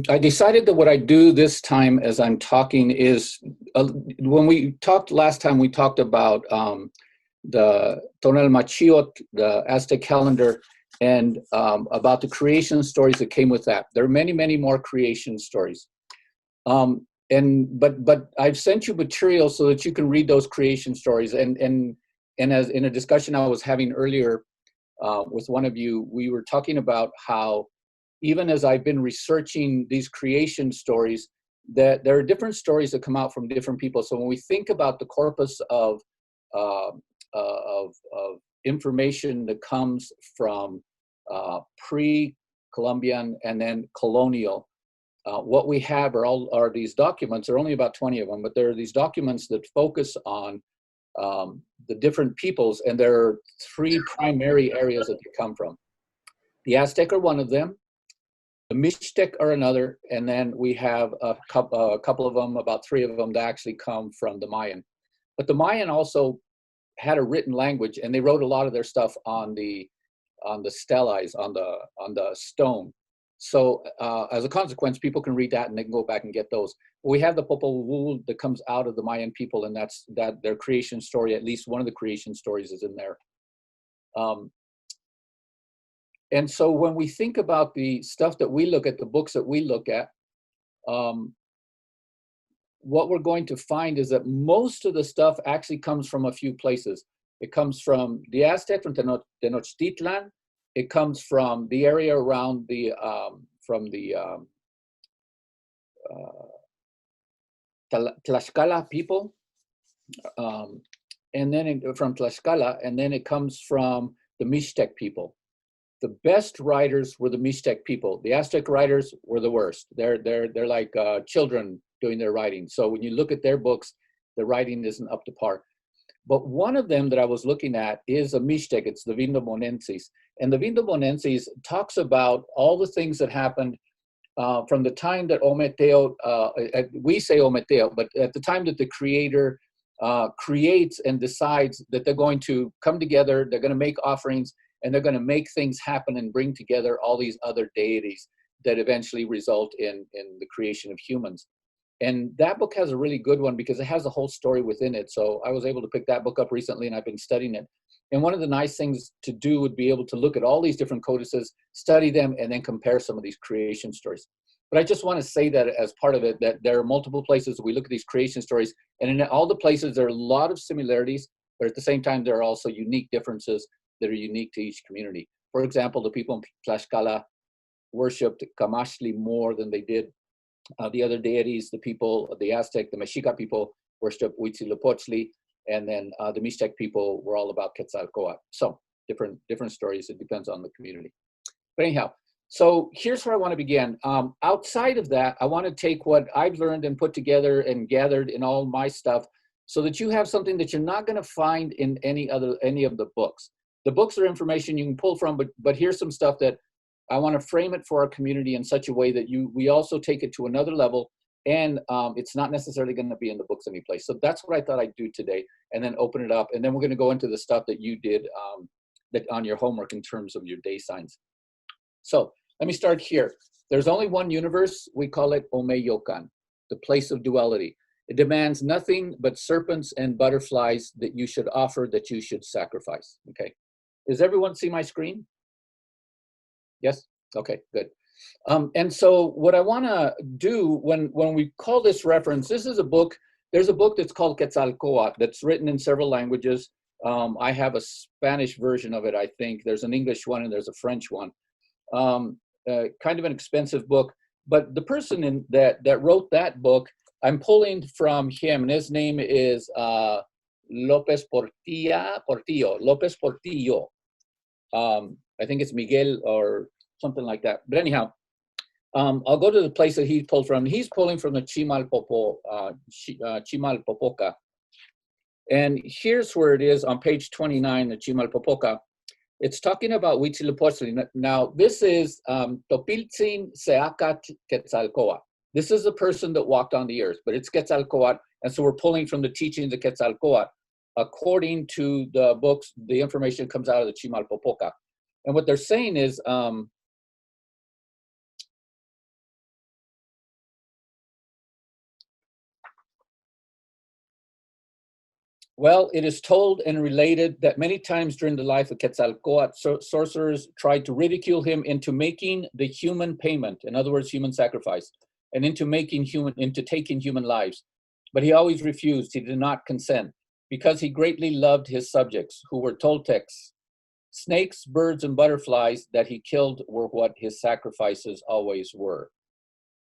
I decided that what I do this time as I'm talking is, when we talked last time, we talked about the Machio, the Aztec calendar, and about the creation stories that came with that. There are many, many more creation stories. But I've sent you material so that you can read those creation stories. And as in a discussion I was having earlier with one of you, we were talking about how even as I've been researching these creation stories, that there are different stories that come out from different people. So when we think about the corpus of information that comes from pre-Columbian and then colonial, what we have are these documents. There are only about 20 of them, but there are these documents that focus on the different peoples, and there are three primary areas that they come from. The Aztec are one of them. The Mixtec are another, and then we have a couple of them, about three of them, that actually come from the Mayan. But the Mayan also had a written language, and they wrote a lot of their stuff on the stelae, on the stone. So as a consequence, people can read that and they can go back and get those. We have the Popol Vuh that comes out of the Mayan people, and that's their creation story. At least one of the creation stories is in there. And so when we think about the stuff that we look at, the books that we look at, what we're going to find is that most of the stuff actually comes from a few places. It comes from the Aztec, from Tenochtitlan. It comes from the area around Tlaxcala people, and then from Tlaxcala, and then it comes from the Mixtec people. The best writers were the Mixtec people. The Aztec writers were the worst. They're like children doing their writing. So when you look at their books, the writing isn't up to par. But one of them that I was looking at is a Mixtec. It's the Vindobonensis. And the Vindobonensis talks about all the things that happened from the time that Ometeo, we say Ometeo, but at the time that the creator creates and decides that they're going to come together, they're going to make offerings, and they're going to make things happen and bring together all these other deities that eventually result in the creation of humans. And that book has a really good one because it has a whole story within it. So I was able to pick that book up recently, and I've been studying it. And one of the nice things to do would be able to look at all these different codices, study them, and then compare some of these creation stories. But I just want to say that as part of it, that there are multiple places we look at these creation stories, and in all the places there are a lot of similarities, but at the same time there are also unique differences that are unique to each community. For example, the people in Tlaxcala worshipped Kamashli more than they did the other deities. The people, the Aztec, the Mexica people worshipped Huitzilopochtli, and then the Mixtec people were all about Quetzalcoatl. So different stories. It depends on the community. But anyhow, so here's where I want to begin. Outside of that, I want to take what I've learned and put together and gathered in all my stuff, so that you have something that you're not going to find in any of the books. The books are information you can pull from, but here's some stuff that I want to frame it for our community in such a way that we also take it to another level, and it's not necessarily going to be in the books anyplace. So that's what I thought I'd do today, and then open it up, and then we're going to go into the stuff that you did that on your homework in terms of your day signs. So let me start here. There's only one universe. We call it Omeyocan, the place of duality. It demands nothing but serpents and butterflies that you should offer, that you should sacrifice. Okay. Does everyone see my screen? Yes? Okay, good. And so what I want to do when we call this reference, this is a book. There's a book that's called Quetzalcoatl that's written in several languages. I have a Spanish version of it, I think. There's an English one and there's a French one. Kind of an expensive book. But the person that wrote that book, I'm pulling from him, and his name is López Portillo. López Portillo. I think it's Miguel or something like that. But anyhow, I'll go to the place that he pulled from. He's pulling from the Chimalpopoca. And here's where it is on page 29, the Chimalpopoca. It's talking about Huitzilopochtli. Now, this is Topiltzin Seacat Quetzalcoatl. This is the person that walked on the earth, but it's Quetzalcoatl. And so we're pulling from the teachings of Quetzalcoatl. According to the books, the information comes out of the Chimalpopoca. And what they're saying is, Well, it is told and related that many times during the life of Quetzalcoatl, sorcerers tried to ridicule him into making the human payment, in other words, human sacrifice, and into taking human lives. But he always refused. He did not consent because he greatly loved his subjects, who were Toltecs. Snakes, birds, and butterflies that he killed were what his sacrifices always were.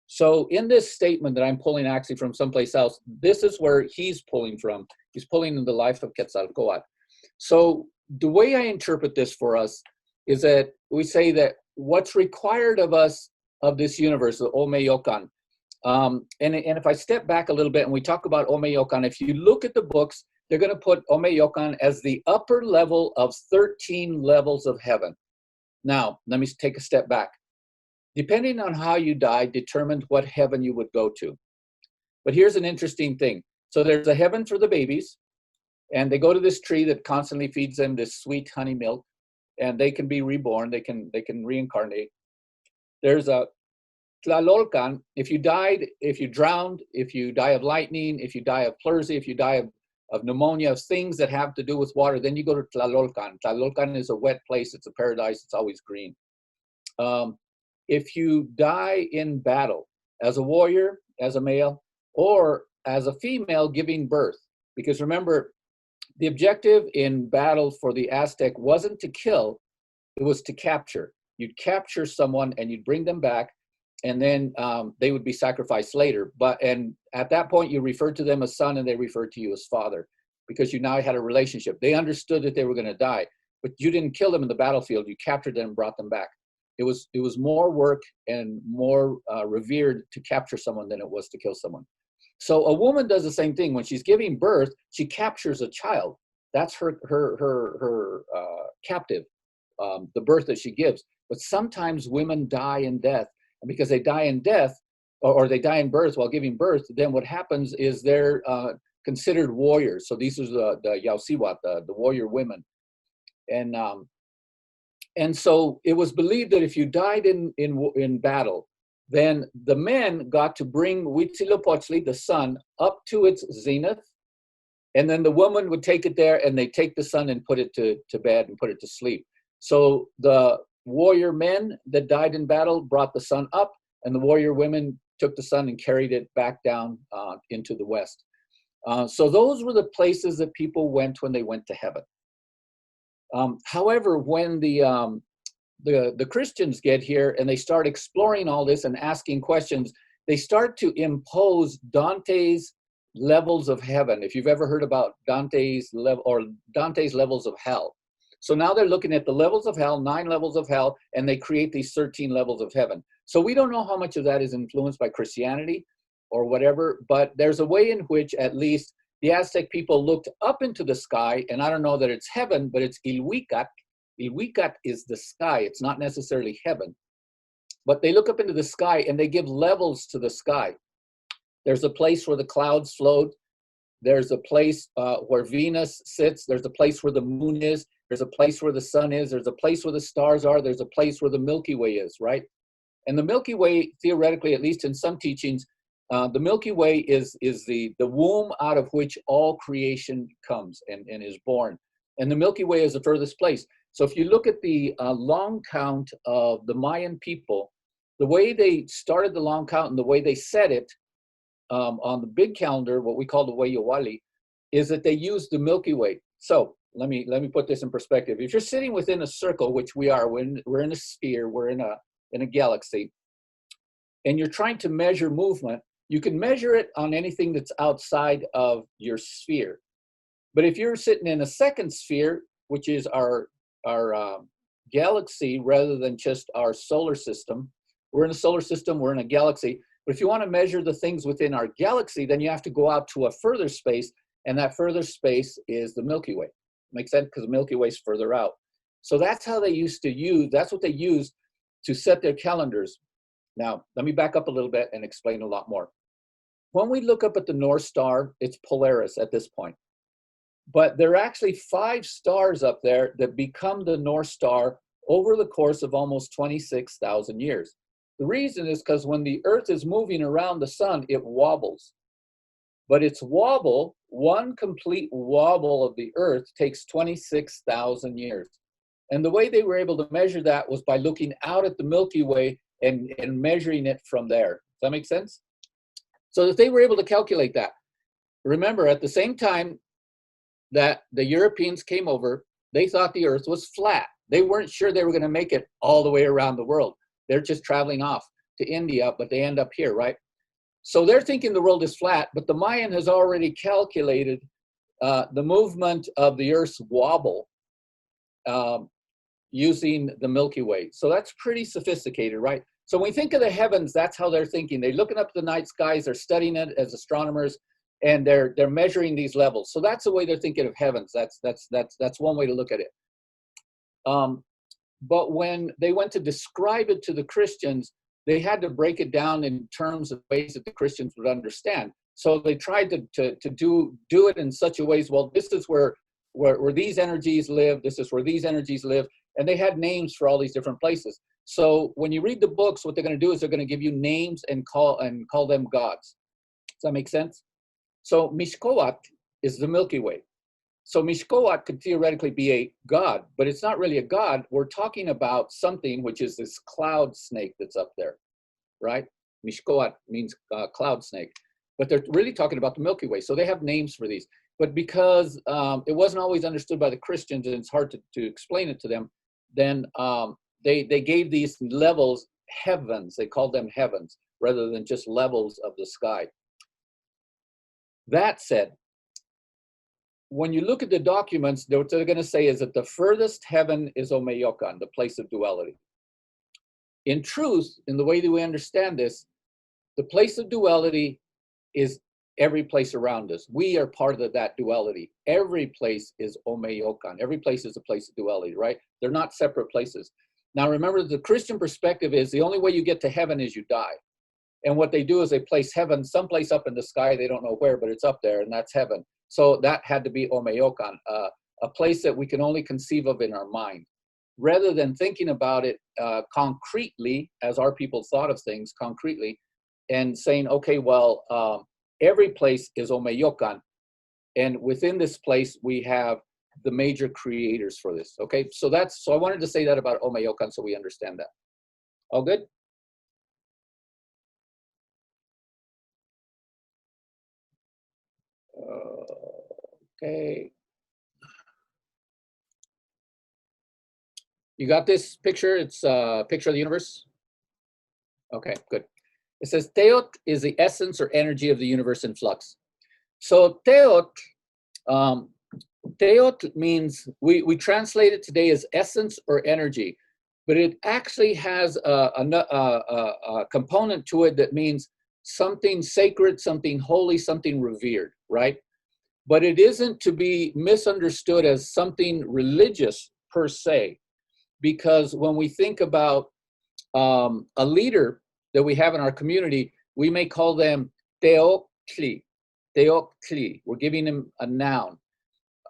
So in this statement that I'm pulling actually from someplace else, this is where he's pulling from. He's pulling in the life of Quetzalcoatl. So the way I interpret this for us is that we say that what's required of us of this universe, the Omeyocan, and if I step back a little bit and we talk about Omeyocan, if you look at the books, they're going to put Omeyocan as the upper level of 13 levels of heaven. Now, let me take a step back. Depending on how you died determined what heaven you would go to. But here's an interesting thing. So there's a heaven for the babies, and they go to this tree that constantly feeds them this sweet honey milk, and they can be reborn, they can reincarnate. There's a Tlalolcan. If you died, if you drowned, if you die of lightning, if you die of pleurisy, if you die of pneumonia, of things that have to do with water, then you go to Tlalolcan. Tlalolcan is a wet place, it's a paradise, it's always green. If you die in battle as a warrior, as a male, or as a female giving birth, because remember, the objective in battle for the Aztec wasn't to kill, it was to capture. You'd capture someone and you'd bring them back, and then they would be sacrificed later. And at that point, you referred to them as son and they referred to you as father, because you now had a relationship. They understood that they were going to die, but you didn't kill them in the battlefield. You captured them and brought them back. It was more work and more revered to capture someone than it was to kill someone. So a woman does the same thing. When she's giving birth, she captures a child. That's her captive, the birth that she gives. But sometimes women die in death. And because they die in death, or they die in birth while giving birth, then what happens is they're considered warriors. So these are the Yausiwat, the warrior women. And so it was believed that if you died in battle, then the men got to bring Huitzilopochtli, the sun, up to its zenith, and then the woman would take it there, and they take the sun and put it to bed and put it to sleep. So the warrior men that died in battle brought the sun up, and the warrior women took the sun and carried it back down into the west. So those were the places that people went when they went to heaven. However, when the Christians get here and they start exploring all this and asking questions, they start to impose Dante's levels of heaven. If you've ever heard about Dante's levels of hell. So now they're looking at the levels of hell, 9 levels of hell, and they create these 13 levels of heaven. So we don't know how much of that is influenced by Christianity or whatever, but there's a way in which at least the Aztec people looked up into the sky, and I don't know that it's heaven, but it's Ilhuicat. Ilhuicat is the sky. It's not necessarily heaven. But they look up into the sky and they give levels to the sky. There's a place where the clouds float. There's a place where Venus sits. There's a place where the moon is. There's a place where the sun is. There's a place where the stars are. There's a place where the Milky Way is, right? And the Milky Way, theoretically, at least in some teachings, the Milky Way is the womb out of which all creation comes and is born. And the Milky Way is the furthest place. So if you look at the long count of the Mayan people, the way they started the long count and the way they set it on the big calendar, what we call the Wayowali, is that they use the Milky Way. So let me put this in perspective. If you're sitting within a circle, which we are, we're in a sphere, we're in a galaxy, and you're trying to measure movement, you can measure it on anything that's outside of your sphere. But if you're sitting in a second sphere, which is our galaxy rather than just our solar system, we're in a solar system, we're in a galaxy. But if you want to measure the things within our galaxy, then you have to go out to a further space, and that further space is the Milky Way. Makes sense? Because the Milky Way is further out. So that's how they used to use, that's what they used to set their calendars. Now, let me back up a little bit and explain a lot more. When we look up at the North Star, it's Polaris at this point. But there are actually 5 stars up there that become the North Star over the course of almost 26,000 years. The reason is because when the Earth is moving around the sun, it wobbles. But its wobble One complete wobble of the Earth takes 26,000 years. And the way they were able to measure that was by looking out at the Milky Way and measuring it from there. Does that make sense? So that they were able to calculate that. Remember, at the same time that the Europeans came over, they thought the Earth was flat. They weren't sure they were going to make it all the way around the world. They're just traveling off to India, but they end up here, right? So they're thinking the world is flat, but the Mayan has already calculated the movement of the Earth's wobble using the Milky Way. So that's pretty sophisticated, right? So when we think of the heavens, that's how they're thinking. They're looking up at the night skies, they're studying it as astronomers, and they're measuring these levels. So that's the way they're thinking of heavens. That's one way to look at it. But when they went to describe it to the Christians, they had to break it down in terms of ways that the Christians would understand. So they tried to do it in such a way as, well, this is where these energies live, this is where these energies live, and they had names for all these different places. So when you read the books, what they're going to do is they're going to give you names and call them gods. Does that make sense? So Mexicayotl is the Milky Way. So Mexicayotl could theoretically be a god, but it's not really a god. We're talking about something which is this cloud snake that's up there, right? Mexicayotl means cloud snake, but they're really talking about the Milky Way. So they have names for these. But because it wasn't always understood by the Christians and it's hard to explain it to them, then they gave these levels heavens. They called them heavens rather than just levels of the sky. That said, when you look at the documents, what they're going to say is that the furthest heaven is Omeyocan, the place of duality. In truth, in the way that we understand this, the place of duality is every place around us. We are part of that duality. Every place is Omeyocan. Every place is a place of duality, right? They're not separate places. Now remember, the Christian perspective is the only way you get to heaven is you die. And what they do is they place heaven someplace up in the sky. They don't know where, but it's up there, and that's heaven. So that had to be Omeyocan, a place that we can only conceive of in our mind. Rather than thinking about it concretely, as our people thought of things concretely, and saying, okay, well, every place is Omeyocan, and within this place we have the major creators for this. Okay, so I wanted to say that about Omeyocan so we understand that. All good? Okay. You got this picture? It's a picture of the universe? Okay, good. It says Teot is the essence or energy of the universe in flux. So Teot, Teot means, we translate it today as essence or energy, but it actually has a component to it that means something sacred, something holy, something revered, right? But it isn't to be misunderstood as something religious per se, because when we think about a leader that we have in our community, we may call them Teoctli. Teoctli. We're giving him a noun.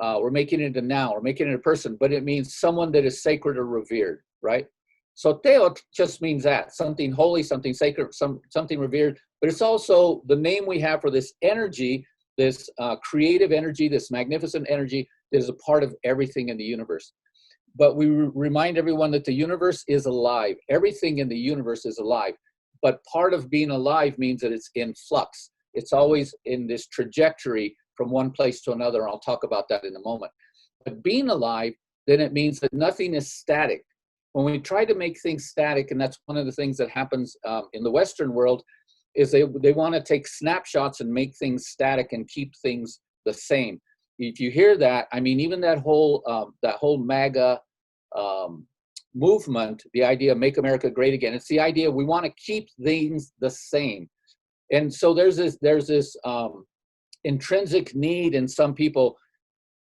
We're making it a noun. We're making it a person, but it means someone that is sacred or revered, right? So Teot just means that, something holy, something sacred, something revered, but it's also the name we have for this energy, this creative energy, this magnificent energy that is a part of everything in the universe. But we remind everyone that the universe is alive. Everything in the universe is alive. But part of being alive means that it's in flux. It's always in this trajectory from one place to another. I'll talk about that in a moment. But being alive, then it means that nothing is static. When we try to make things static, and that's one of the things that happens in the Western world, is they want to take snapshots and make things static and keep things the same. If you hear that, I mean, even that whole MAGA movement, the idea of Make America Great Again, it's the idea we want to keep things the same. And so there's this intrinsic need in some people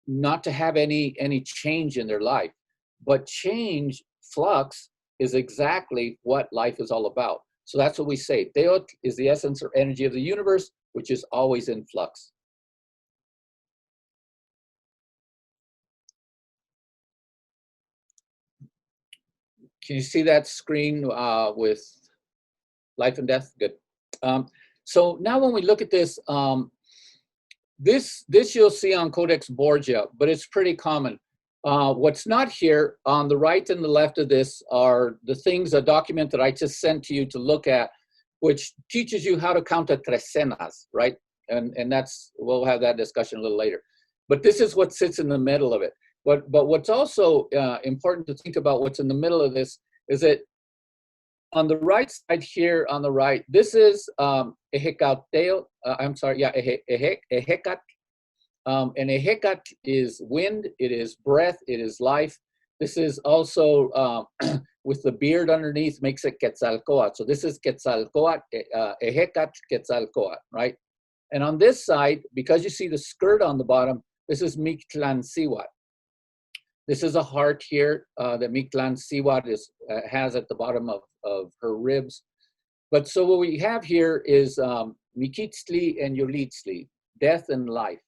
not to have any change in their life. But change, flux, is exactly what life is all about. So that's what we say. Teot is the essence or energy of the universe, which is always in flux. Can you see that screen with life and death? Good. So now when we look at this, This you'll see on Codex Borgia, but it's pretty common. What's not here on the right and the left of this are the things, a document that I just sent to you to look at, which teaches you how to count a trecenas, right? And that's, we'll have that discussion a little later. But this is what sits in the middle of it. But what's also important to think about what's in the middle of this is that on the right side here, on the right, this is Ehecatl, Ehecat. And Ehecat is wind, it is breath, it is life. This is also, with the beard underneath, makes it Quetzalcoatl. So this is Quetzalcoatl, Ehecat Quetzalcoatl, right? And on this side, because you see the skirt on the bottom, this is Mictlancihuatl. This is a heart here that Mictlancihuatl has at the bottom of her ribs. But so what we have here is Miquitztli and Yolitztli, death and life.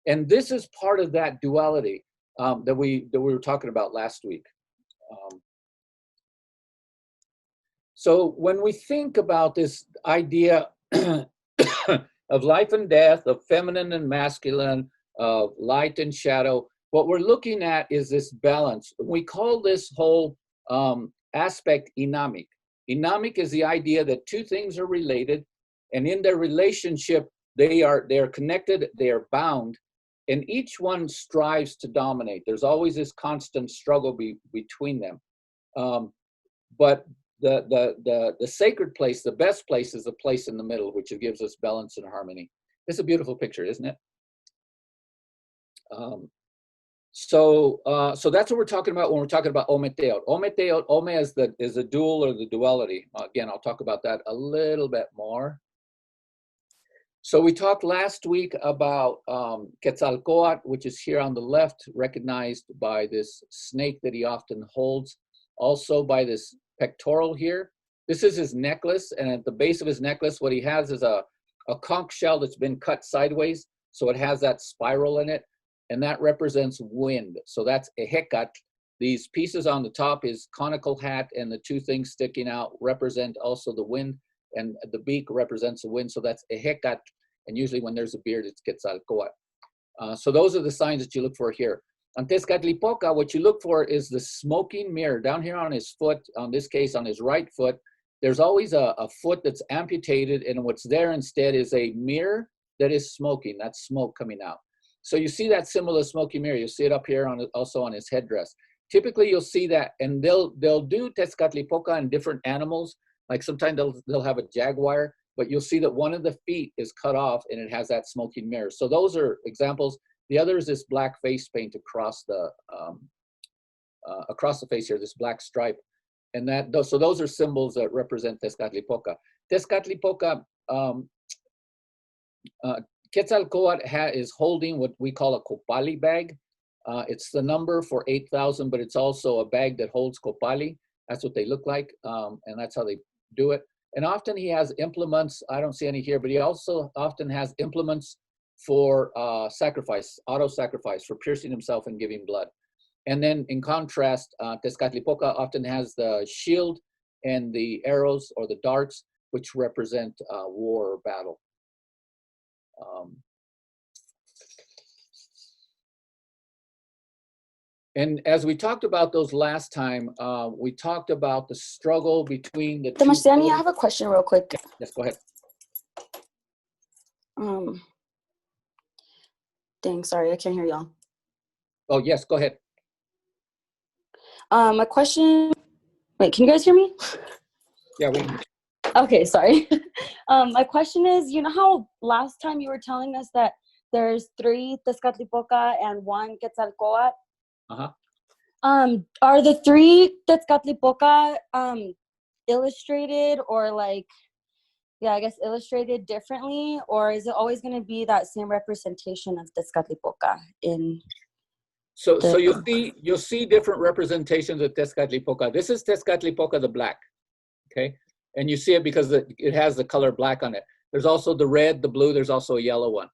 And this is part of that duality that we were talking about last week. So when we think about this idea of life and death, of feminine and masculine, of light and shadow, what we're looking at is this balance. We call this whole aspect inamic. Inamic is the idea that two things are related, and in their relationship, they are connected, they are bound, and each one strives to dominate. There's always this constant struggle between them. But the sacred place, the best place, is the place in the middle, which gives us balance and harmony. It's a beautiful picture, isn't it? So that's what we're talking about when we're talking about Ometeotl. Ometeotl, Ome is the dual or the duality. Again, I'll talk about that a little bit more. So we talked last week about Quetzalcoatl, which is here on the left, recognized by this snake that he often holds, also by this pectoral here. This is his necklace, and at the base of his necklace, what he has is a conch shell that's been cut sideways, so it has that spiral in it, and that represents wind. So that's Ehecatl. These pieces on the top is conical hat, and the two things sticking out represent also the wind, and the beak represents the wind, so that's Ehecatl, and usually when there's a beard, it's Quetzalcoatl. So those are the signs that you look for here. On Tezcatlipoca, what you look for is the smoking mirror. Down here on his foot, on this case on his right foot, there's always a foot that's amputated, and what's there instead is a mirror that is smoking. That's smoke coming out. So you see that symbol of smoky mirror. You see it up here also on his headdress. Typically you'll see that, and they'll do Tezcatlipoca in different animals. Like sometimes they'll have a jaguar, but you'll see that one of the feet is cut off and it has that smoking mirror. So those are examples. The other is this black face paint across the face here, this black stripe. And so those are symbols that represent Tezcatlipoca. Tezcatlipoca, Quetzalcoatl is holding what we call a copali bag. It's the number for 8,000, but it's also a bag that holds copali. That's what they look like, and that's how they do it. And often he has implements. I don't see any here, but he also often has implements for sacrifice, auto-sacrifice, for piercing himself and giving blood. And then in contrast, Tezcatlipoca often has the shield and the arrows or the darts, which represent war or battle. And as we talked about those last time, we talked about the struggle between the Danny, I have a question real quick. Yes, go ahead. Dang, sorry, I can't hear y'all. Oh, yes, go ahead. My question, wait, can you guys hear me? Yeah, we can. Okay, sorry. My question is, you know how last time you were telling us that there's 3 Tezcatlipoca and 1 Quetzalcoatl? Uh-huh. Are the 3 Tezcatlipoca illustrated or like, yeah, I guess illustrated differently, or is it always going to be that same representation of Tezcatlipoca in? So you'll see different representations of Tezcatlipoca. This is Tezcatlipoca the black, okay? And you see it because it has the color black on it. There's also the red, the blue. There's also a yellow one.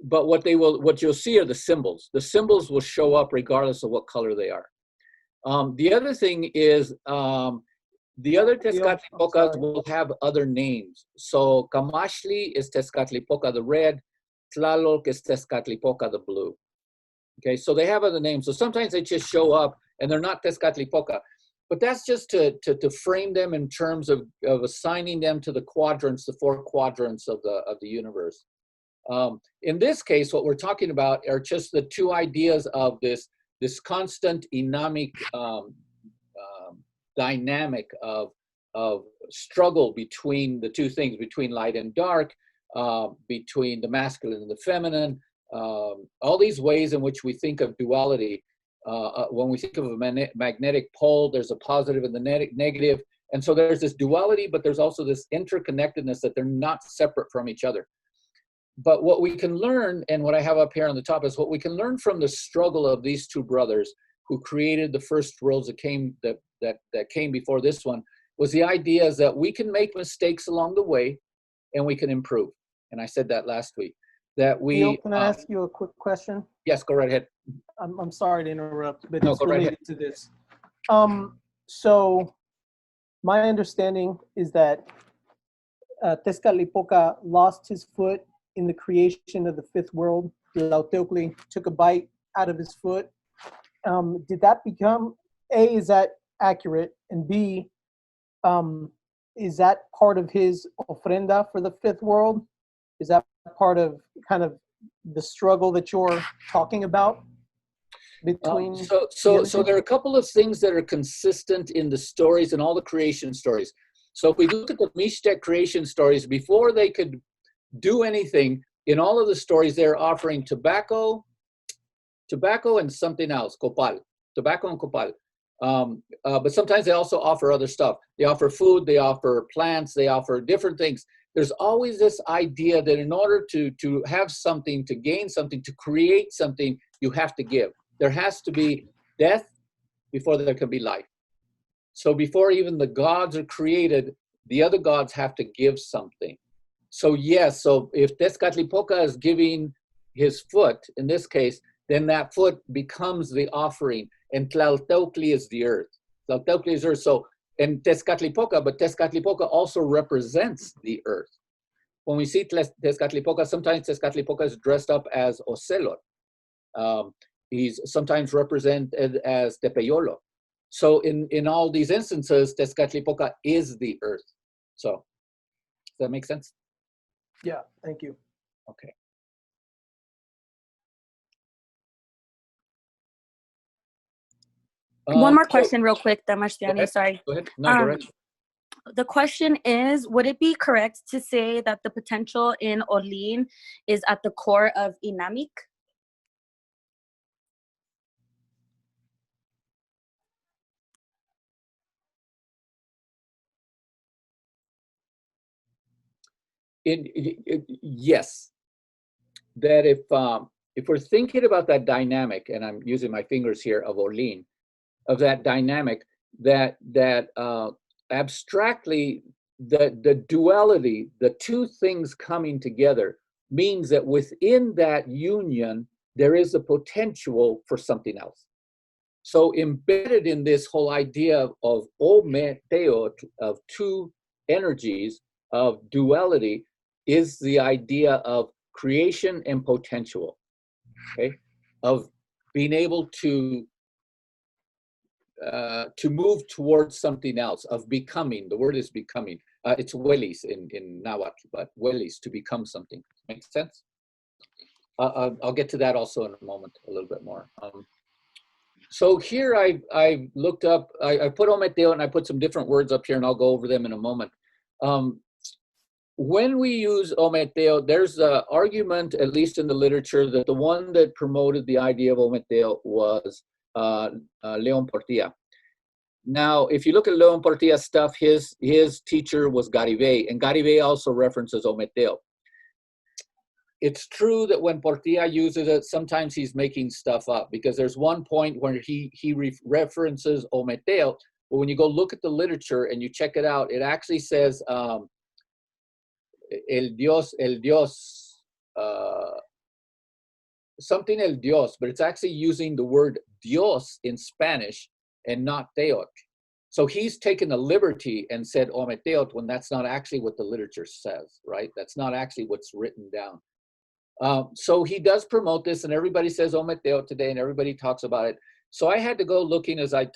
But what you'll see are the symbols. The symbols will show up regardless of what color they are. The other thing is the other Tezcatlipocas will have other names. So Camashli is Tezcatlipoca the red. Tlaloc is Tezcatlipoca the blue. Okay, so they have other names. So sometimes they just show up and they're not Tezcatlipoca. But that's just to frame them in terms of assigning them to the quadrants, the 4 quadrants of the universe. In this case, what we're talking about are just the 2 ideas of this constant dynamic dynamic of struggle between the 2 things, between light and dark, between the masculine and the feminine, all these ways in which we think of duality. When we think of a magnetic pole, there's a positive and the negative. And so there's this duality, but there's also this interconnectedness that they're not separate from each other. But what we can learn, and what I have up here on the top, is what we can learn from the struggle of these 2 brothers who created the first worlds that came before this one, was the idea is that we can make mistakes along the way and we can improve. And I said that last week. That we Neil, can I ask you a quick question? Yes, go right ahead. I'm sorry to interrupt, but No, it's go right related to this. So my understanding is that Tezcatlipoca lost his foot in the creation of the 5th world. Tlaloc took a bite out of his foot. Did that become, A, is that accurate? And B, is that part of his ofrenda for the 5th world? Is that part of kind of the struggle that you're talking about between? So there are a couple of things that are consistent in the stories and all the creation stories. So if we look at the Mixtec creation stories, before they could do anything, in all of the stories, they're offering tobacco and something else, copal, tobacco and copal. But sometimes they also offer other stuff. They offer food, they offer plants, they offer different things. There's always this idea that in order to have something, to gain something, to create something, you have to give. There has to be death before there can be life. So before even the gods are created, the other gods have to give something. So yes, so if Tezcatlipoca is giving his foot, in this case, then that foot becomes the offering, and Tlalteotli is the earth. Tlalteotli is earth. So, and Tezcatlipoca, but Tezcatlipoca also represents the earth. When we see Tezcatlipoca, sometimes Tezcatlipoca is dressed up as Ocelot. He's sometimes represented as Tepeyolo. So in all these instances, Tezcatlipoca is the earth. So, does that make sense? Yeah, thank you. Okay. One more question real quick, Damashtiani, sorry. Go ahead. No, go ahead. The question is, would it be correct to say that the potential in Orlin is at the core of Inamik? Yes. That if we're thinking about that dynamic, and I'm using my fingers here of Orlin, of that dynamic, that abstractly, the duality, the 2 things coming together, means that within that union, there is a potential for something else. So embedded in this whole idea of Ometeotl, of 2 energies, of duality, is the idea of creation and potential, okay? Of being able to move towards something else, of becoming. The word is becoming. It's huelis in Nahuatl, but huelis, to become something. Makes sense? I'll get to that also in a moment, a little bit more. So here I looked up, I put Ometeo and I put some different words up here, and I'll go over them in a moment. When we use Ometeo, there's an argument, at least in the literature, that the one that promoted the idea of Ometeo was Leon Portilla. Now, if you look at Leon Portilla's stuff, his teacher was Garibay, and Garibay also references Ometeo. It's true that when Portilla uses it, sometimes he's making stuff up, because there's one point where he references Ometeo, but when you go look at the literature and you check it out, it actually says el Dios, something el Dios, but it's actually using the word Dios in Spanish and not Teot. So he's taken a liberty and said Ometeot when that's not actually what the literature says, right? That's not actually what's written down. So he does promote this, and everybody says Ometeo today, and everybody talks about it. So I had to go looking, as I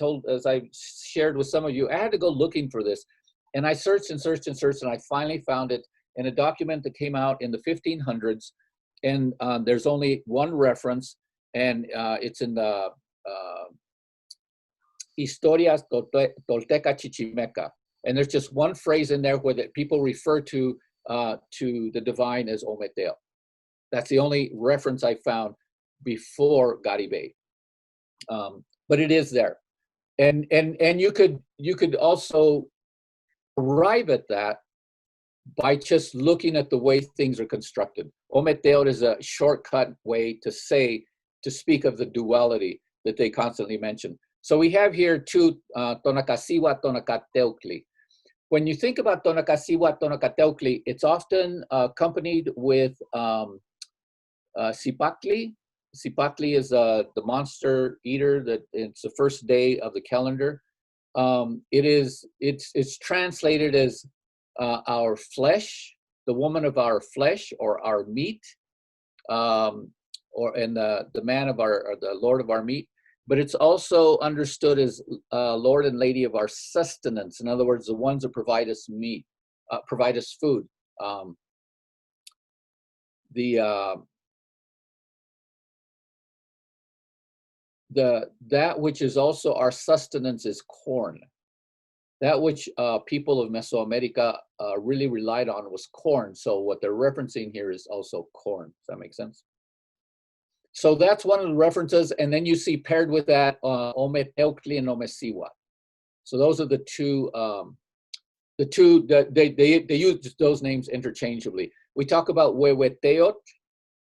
shared with some of you, I had to go looking for this. And I searched and searched and searched, and I finally found it in a document that came out in the 1500s. And there's only one reference, and it's in the Historias Tolteca Chichimeca. And there's just one phrase in there where people refer to the divine as Ometeo. That's the only reference I found before Garibay. But it is there. And you could also arrive at that by just looking at the way things are constructed. Ometeo is a shortcut way to speak of the duality that they constantly mention. So we have here two, Tonacasiwa, Tonacatelcli. When you think about Tonacasiwa, Tonacatelcli, it's often accompanied with Cipactli. Cipactli is the monster eater that it's the first day of the calendar. It's translated as our flesh, the woman of our flesh, or our meat, the man of or the Lord of our meat. But it's also understood as Lord and Lady of our sustenance. In other words, the ones that provide us meat, provide us food. That which is also our sustenance is corn. That which people of Mesoamerica really relied on was corn. So what they're referencing here is also corn. Does that make sense? So that's one of the references. And then you see paired with that Ometeuctli and Omesiwa. So those are the two that they use those names interchangeably. We talk about Huehueteotl.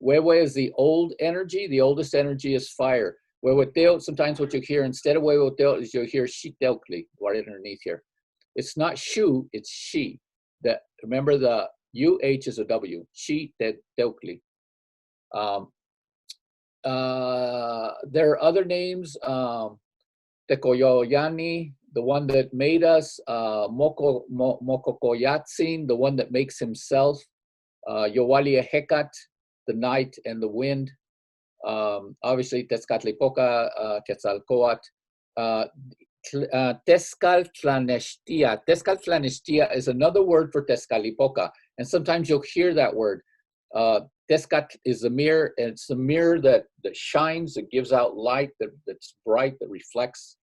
Huehue is the old energy. The oldest energy is fire. Huehueteotl, sometimes what you hear instead of Huehueteotl is you'll hear Xiteuctli right underneath here. It's not shu, it's she. Remember the UH is a W. Xiteuctli. There are other names, Tecoyoyani, the one that made us, Mococoyatzin, the one that makes himself, Yowaliahecat, the night and the wind, obviously Tezcatlipoca, Quetzalcoatl, Tezcatlanextia. Tezcatlanextia is another word for Tezcatlipoca, and sometimes you'll hear that word. Tezcat is the mirror, and it's the mirror that shines, that gives out light, that's bright, that reflects.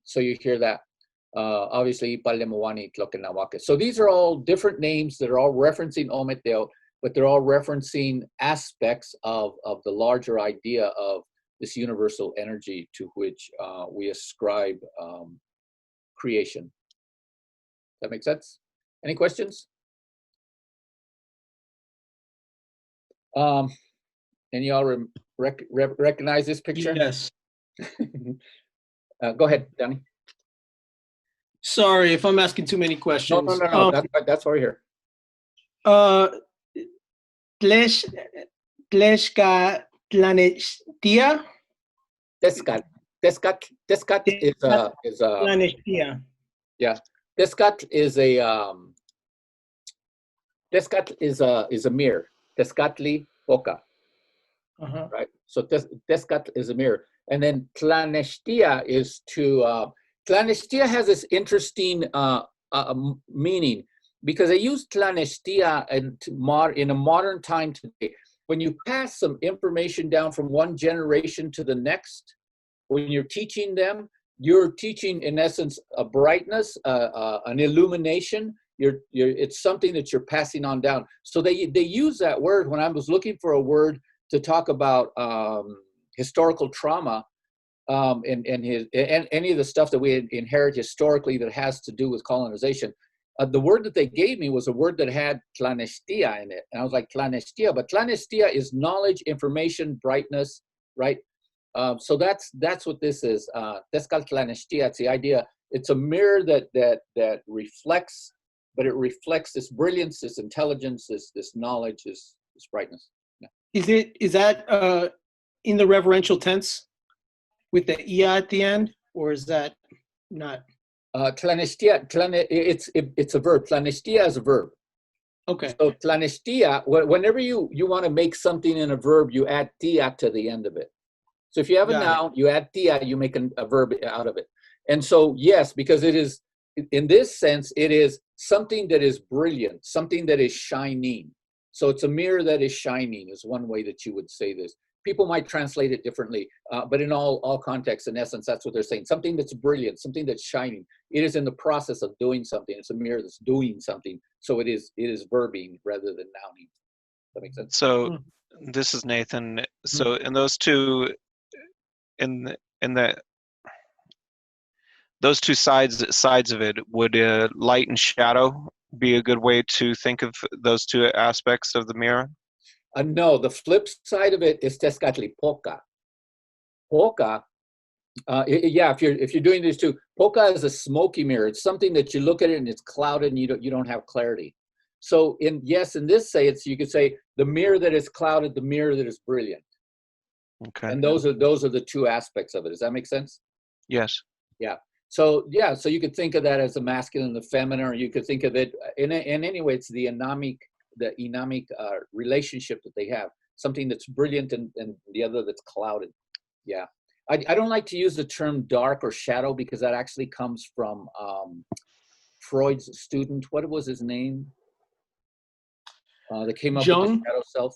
So you hear that. Obviously, Palemoani, Tloquenahuaque. So these are all different names that are all referencing Ometeo, but they're all referencing aspects of the larger idea of this universal energy to which we ascribe creation. Does that make sense? Any questions? And y'all recognize this picture? Yes. Go ahead, Danny. Sorry if I'm asking too many questions. No. That's why we're here. Tlexcatlanestia? Tezcat is Tlanestia. yeah. Tezcat is a mirror. Tezcatli Poca. Right. So Tezcat is a mirror. And then Tlanestia is Tlanestia has this interesting meaning, because they use Tlanestia in a modern time today. When you pass some information down from one generation to the next, when you're teaching them, you're teaching, in essence, a brightness, an illumination. It's something that you're passing on down. So they use that word. When I was looking for a word to talk about historical trauma, and any of the stuff that we inherit historically that has to do with colonization, the word that they gave me was a word that had Tlanestia in it. And I was like, Tlanestia, but Tlanestia is knowledge, information, brightness, right? So that's what this is. Tezcat Tlanestia, it's the idea. It's a mirror that reflects, but it reflects this brilliance, this intelligence, this knowledge, this brightness. Yeah. Is that in the reverential tense with the ia at the end, or is that not? Tlanestia, it's a verb. Tlanestia is a verb. Okay. So tlanestia, whenever you want to make something in a verb, you add tia to the end of it. So if you have a Got it. noun, you add tia, you make a verb out of it. And so, yes, because it is, in this sense, it is something that is brilliant, something that is shining. So it's a mirror that is shining is one way that you would say this. People might translate it differently, but in all contexts, in essence, that's what they're saying. Something that's brilliant, something that's shining. It is in the process of doing something. It's a mirror that's doing something. So it is verbing rather than nouning. That makes sense? So this is Nathan. So in those two, in the those two sides of it, would light and shadow be a good way to think of those two aspects of the mirror? No, the flip side of it is Tezcatlipoca. Poca, yeah, if you're doing these two, Poca is a smoky mirror. It's something that you look at it and it's clouded and you don't have clarity. So in this sense, you could say the mirror that is clouded, the mirror that is brilliant. Okay. And those are the two aspects of it. Does that make sense? Yes. Yeah. So you could think of that as the masculine and the feminine, or you could think of it in any way. It's the enamic relationship that they have. Something that's brilliant and the other that's clouded. Yeah. I don't like to use the term dark or shadow because that actually comes from Freud's student. What was his name? That came up with the shadow self.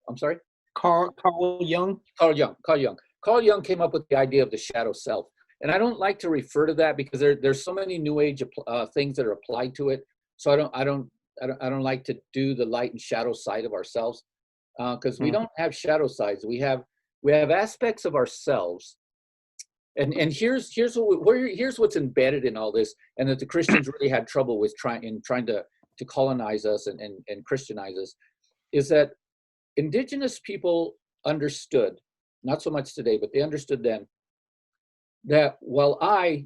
I'm sorry? Carl Jung. Carl Jung. Carl Jung came up with the idea of the shadow self. And I don't like to refer to that because there's so many new age things that are applied to it. So I don't like to do the light and shadow side of ourselves because we don't have shadow sides. We have aspects of ourselves. And here's what's embedded in all this, and that the Christians really had trouble with trying to colonize us and Christianize us, is that indigenous people understood, not so much today, but they understood then, that while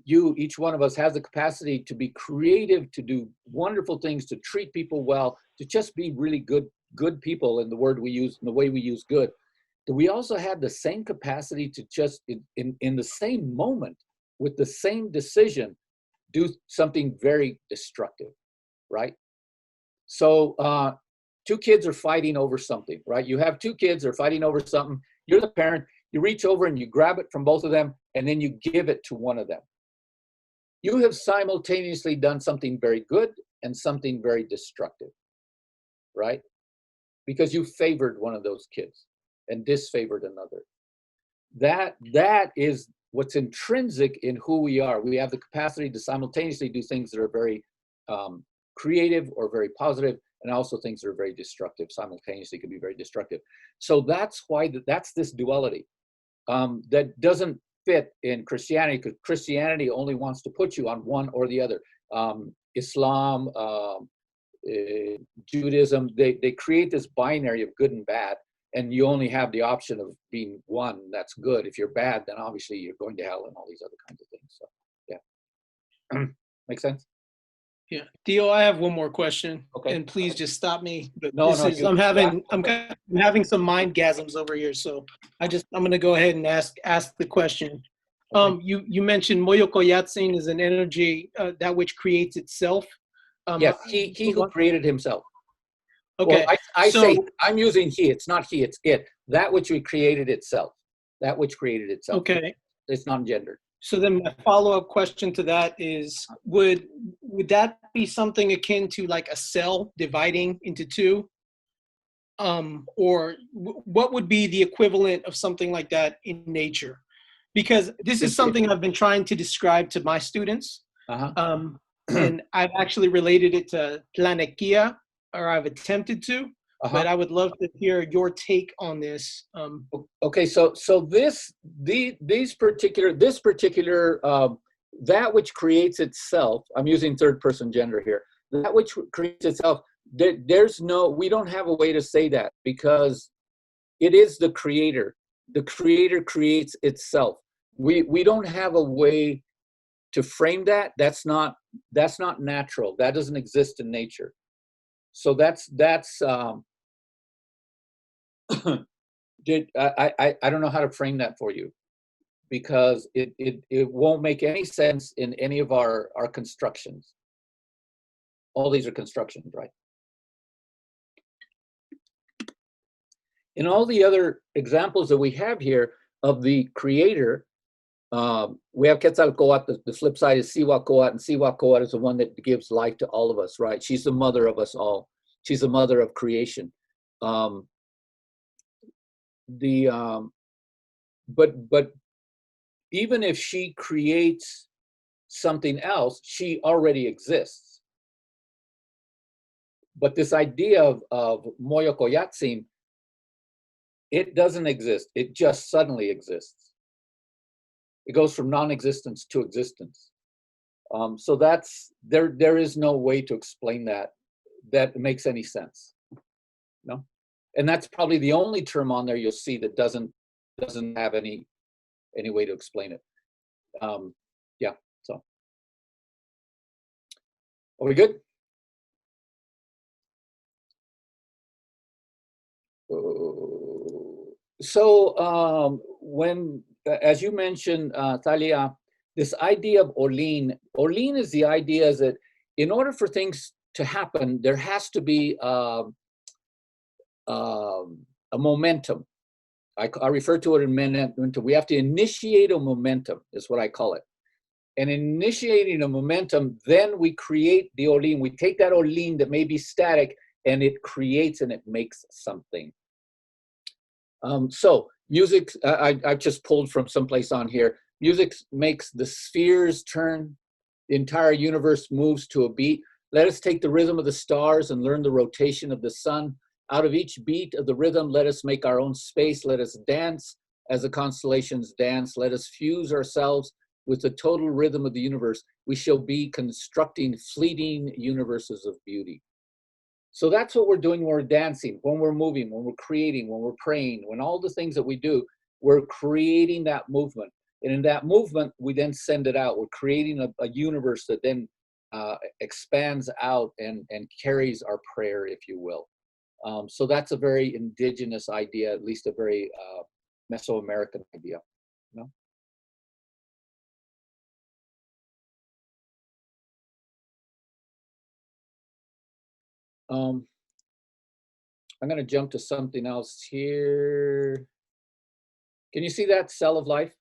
each one of us has the capacity to be creative, to do wonderful things, to treat people well, to just be really good people in the word we use, in the way we use good, that we also had the same capacity to just in the same moment, with the same decision, do something very destructive, right? So two kids are fighting over something, right? You have two kids that are fighting over something. You're the parent. You reach over and you grab it from both of them, and then you give it to one of them. You have simultaneously done something very good and something very destructive, right? Because you favored one of those kids and disfavored another. That is what's intrinsic in who we are. We have the capacity to simultaneously do things that are very creative or very positive, and also things that are very destructive. Simultaneously can be very destructive. So that's why that's this duality that doesn't fit in Christianity, because Christianity only wants to put you on one or the other. Islam, Judaism, they create this binary of good and bad, and you only have the option of being one that's good. If you're bad, then obviously you're going to hell and all these other kinds of things. So yeah. Make sense? Yeah, Theo, I have one more question. Okay. And please just stop me. But I'm having some mind-gasms over here, so I'm gonna go ahead and ask the question. Okay. You mentioned Moyokoyatzin is an energy that which creates itself. Yes, he who created himself. Okay. Well, I say I'm using he. It's not he. It's it. That which we created itself. That which created itself. Okay. It's non-gendered. So then my follow-up question to that is, would that be something akin to like a cell dividing into two? Or what would be the equivalent of something like that in nature? Because this is something I've been trying to describe to my students. And I've actually related it to Tlanekia, or I've attempted to. But I would love to hear your take on this. Okay, so this particular that which creates itself. I'm using third person gender here. That which creates itself. We don't have a way to say that, because it is the creator. The creator creates itself. We don't have a way to frame that. That's not natural. That doesn't exist in nature. So that's I don't know how to frame that for you, because it won't make any sense in any of our constructions. All these are constructions, right? In all the other examples that we have here of the creator, we have Quetzalcoatl. The flip side is Cihuacoatl, and Cihuacoatl is the one that gives life to all of us, right? She's the mother of us all. She's the mother of creation. But even if she creates something else, she already exists. But this idea of Moyokoyatzin, it doesn't exist. It just suddenly exists. It goes from non-existence to existence. So that's there is no way to explain that makes any sense. No, and that's probably the only term on there you'll see that doesn't have any way to explain it. Yeah. So are we good? So when, as you mentioned, Thalia, this idea of Orlean is the idea is that in order for things to happen, there has to be a momentum. I refer to it in momentum. We have to initiate a momentum, is what I call it. And initiating a momentum, then we create the Orlean. We take that Orlean that may be static, and it creates and it makes something. So music, I've just pulled from someplace on here. Music makes the spheres turn. The entire universe moves to a beat. Let us take the rhythm of the stars and learn the rotation of the sun. Out of each beat of the rhythm, let us make our own space. Let us dance as the constellations dance. Let us fuse ourselves with the total rhythm of the universe. We shall be constructing fleeting universes of beauty. So that's what we're doing when we're dancing, when we're moving, when we're creating, when we're praying, when all the things that we do, we're creating that movement. And in that movement, we then send it out. We're creating a universe that then expands out and carries our prayer, if you will. So that's a very indigenous idea, at least a very Mesoamerican idea. You know? I'm going to jump to something else here. Can you see that cell of life?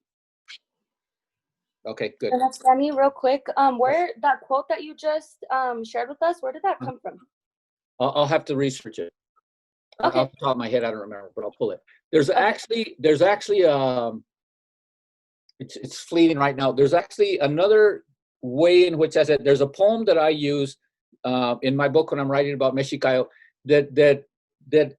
Okay, good. And that's Danny, real quick. Where that quote that you just shared with us, where did that come from? I'll have to research it. Okay. Off the top of my head, I don't remember, but I'll pull it. There's actually it's fleeting right now. There's actually another way in which I said there's a poem that I use in my book when I'm writing about Mexicayotl that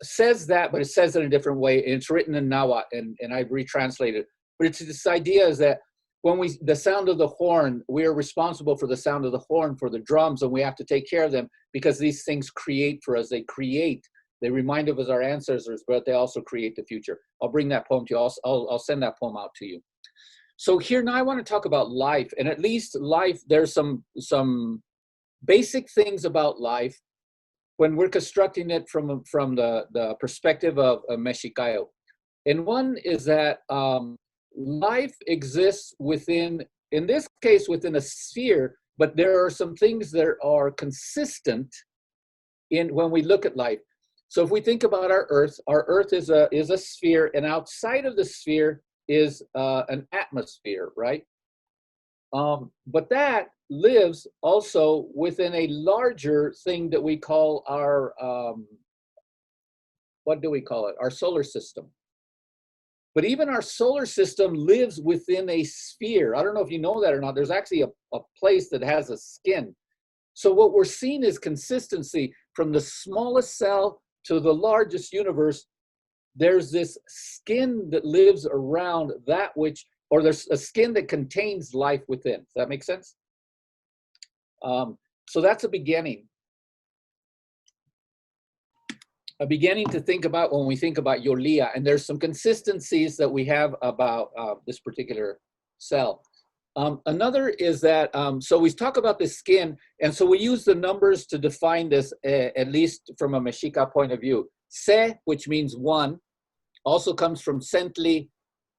says that, but it says it in a different way. And it's written in Nahuatl, and I've retranslated it. But it's this idea is that when the sound of the horn, we are responsible for the sound of the horn, for the drums, and we have to take care of them because these things create for us. They remind of us our ancestors, but they also create the future. I'll bring that poem to you. I'll send that poem out to you. So here now I want to talk about life, and at least life, there's some basic things about life when we're constructing it from the perspective of Mexicayotl. And one is that life exists within, in this case, within a sphere, but there are some things that are consistent in when we look at life. So if we think about our Earth is a sphere, and outside of the sphere is an atmosphere, right? But that lives also within a larger thing that we call our, what do we call it? Our solar system. But even our solar system lives within a sphere. I don't know if you know that or not. There's actually a place that has a skin. So what we're seeing is consistency from the smallest cell to the largest universe. There's this skin that lives around that which, or there's a skin that contains life within. Does that make sense? So that's a beginning. A beginning to think about when we think about Yolia, and there's some consistencies that we have about this particular cell. Another is that, so we talk about the skin, and so we use the numbers to define this, at least from a Mexica point of view. Se, which means one, also comes from Sentli,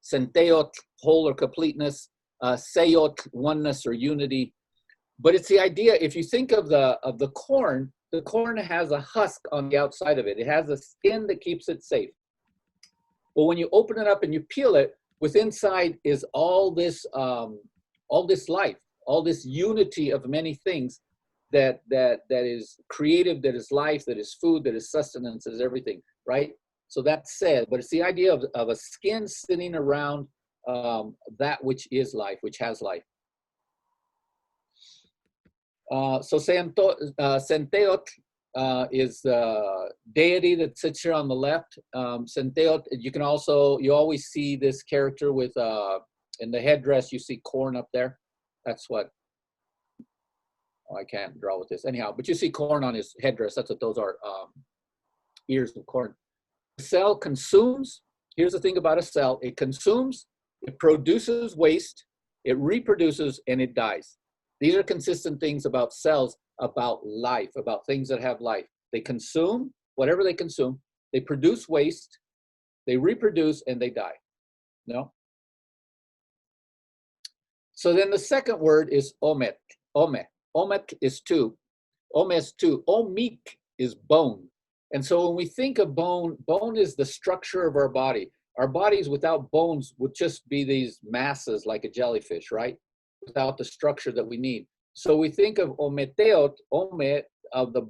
Senteot, whole or completeness, Seyot, oneness or unity. But it's the idea, if you think of the corn has a husk on the outside of it. It has a skin that keeps it safe. But when you open it up and you peel it, with inside is all this life, all this unity of many things that is creative, that is life, that is food, that is sustenance, that is everything, right? So that's said, but it's the idea of a skin sitting around that which is life, which has life. So Centeotl is the deity that sits here on the left. Centeotl, you always see this character with, in the headdress, you see corn up there. That's what, I can't draw with this. Anyhow, but you see corn on his headdress. That's what those are, ears of corn. The cell consumes. Here's the thing about a cell. It consumes, it produces waste, it reproduces, and it dies. These are consistent things about cells, about life, about things that have life. They consume whatever they consume, they produce waste, they reproduce, and they die. No? So then the second word is omet. Omet is two. Ome is two. Omik is bone. And so when we think of bone, bone is the structure of our body. Our bodies without bones would just be these masses like a jellyfish, right? Without the structure that we need. So we think of ometeot, ome, of the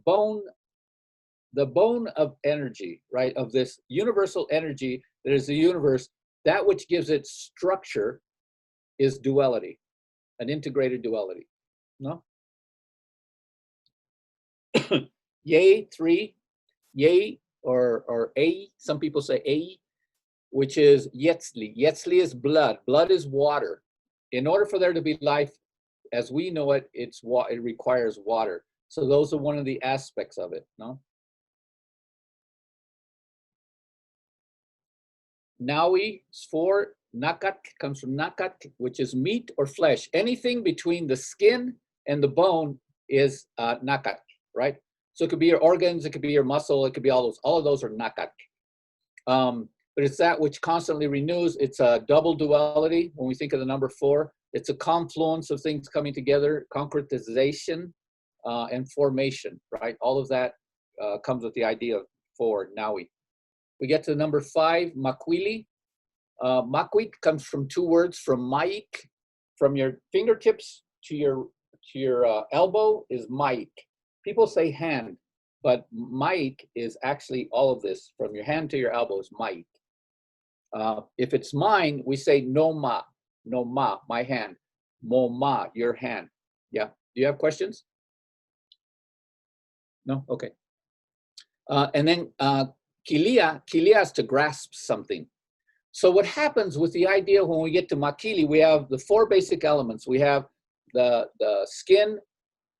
bone of energy, right? Of this universal energy that is the universe. That which gives it structure is duality, an integrated duality. No? Yay, three. Yay, or A, some people say A, which is yetzli. Yetzli is blood. Blood is water. In order for there to be life, as we know it, it requires water. So those are one of the aspects of it, no? Nawi is for nakat, comes from nakat, which is meat or flesh. Anything between the skin and the bone is nakat, right? So it could be your organs, it could be your muscle, it could be all of those are nakat. But it's that which constantly renews. It's a double duality. When we think of the number 4, it's a confluence of things coming together, concretization and formation, right? All of that comes with the idea of 4, Nawi. We get to the number 5, Makwili. Makwit comes from 2 words, from maik, from your fingertips to your elbow is maik. People say hand, but maik is actually all of this. From your hand to your elbow is maik. If it's mine, we say no ma, my hand. Mo ma, your hand. Yeah. Do you have questions? No? Okay. And then kilia is to grasp something. So what happens with the idea when we get to makili, we have the 4 basic elements. We have the skin,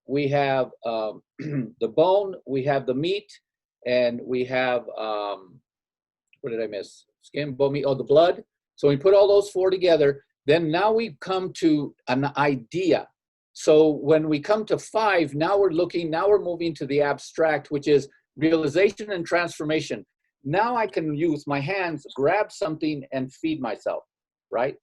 we have the bone, we have the meat, and we have, what did I miss? Skin, bone, meat, the blood. So we put all those 4 together, then now we come to an idea. So when we come to 5, now we're moving to the abstract, which is realization and transformation. Now I can use my hands, grab something and feed myself, right?